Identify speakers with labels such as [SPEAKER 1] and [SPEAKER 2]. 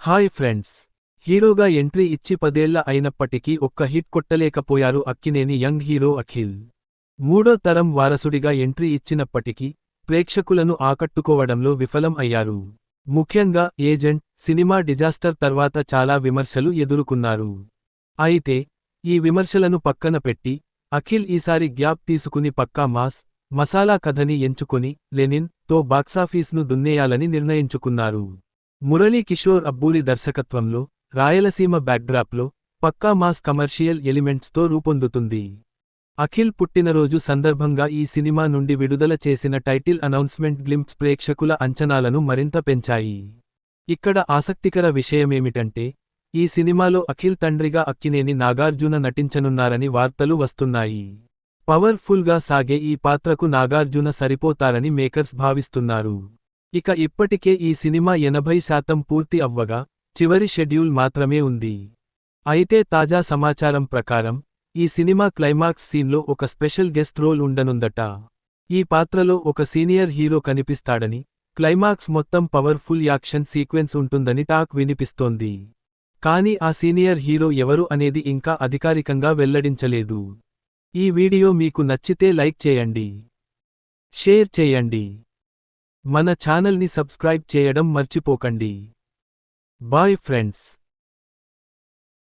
[SPEAKER 1] Hi friends. హీరోగా entry ఇచ్చి 10 ఏళ్ల అయినప్పటికీ ఒక్క హిట్ కొట్టలేకపోయారు అక్కినేని యంగ్ హీరో అఖిల్. మూడో తరం వారసుడిగా ఎంట్రీ ఇచ్చినప్పటికీ ప్రేక్షకులను ఆకట్టుకోవడంలో విఫలం అయ్యారు. ముఖ్యంగా ఏజెంట్ సినిమా డిజాస్టర్ తర్వాత చాలా విమర్శలు ఎదుర్కొన్నారు. అయితే ఈ విమర్శలను పక్కన పెట్టి అఖిల్ ఈసారి గ్యాప్ తీసుకుని పక్కా మాస్, మసాలా కథని ఎంచుకొని లెనిన్ తో బాక్సాఫీస్ను దున్నేయాలని నిర్ణయించుకున్నారు. మురళీ కిషోర్ అబ్బూరి దర్శకత్వంలో రాయలసీమ బ్యాక్డ్రాప్లో పక్కా మాస్ కమర్షియల్ ఎలిమెంట్స్తో రూపొందుతుంది. అఖిల్ పుట్టినరోజు సందర్భంగా ఈ సినిమా నుండి విడుదల చేసిన టైటిల్ అనౌన్స్మెంట్ గ్లింప్స్ ప్రేక్షకుల అంచనాలను మరింత పెంచాయి. ఇక్కడ ఆసక్తికర విషయమేమిటంటే ఈ సినిమాలో అఖిల్ తండ్రిగా అక్కినేని నాగార్జున నటించనున్నారని వార్తలు వస్తున్నాయి. పవర్ ఫుల్గా సాగే ఈ పాత్రకు నాగార్జున సరిపోతారని మేకర్స్ భావిస్తున్నారు. ఇక ఇప్పటికే ఈ సినిమా 80% పూర్తి అవ్వగా చివరి షెడ్యూల్ మాత్రమే ఉంది. అయితే తాజా సమాచారం ప్రకారం ఈ సినిమా క్లైమాక్స్ సీన్లో ఒక స్పెషల్ గెస్ట్ రోల్ ఉండనుందట. ఈ పాత్రలో ఒక సీనియర్ హీరో కనిపిస్తాడని, క్లైమాక్స్ మొత్తం పవర్ఫుల్ యాక్షన్ సీక్వెన్స్ ఉంటుందని టాక్ వినిపిస్తోంది. కానీ ఆ సీనియర్ హీరో ఎవరు అనేది ఇంకా అధికారికంగా వెల్లడించలేదు. ఈ వీడియో మీకు నచ్చితే లైక్ చేయండి, షేర్ చేయండి. మన ఛానల్ని సబ్స్క్రైబ్ చేయడం మర్చిపోకండి. Bye friends.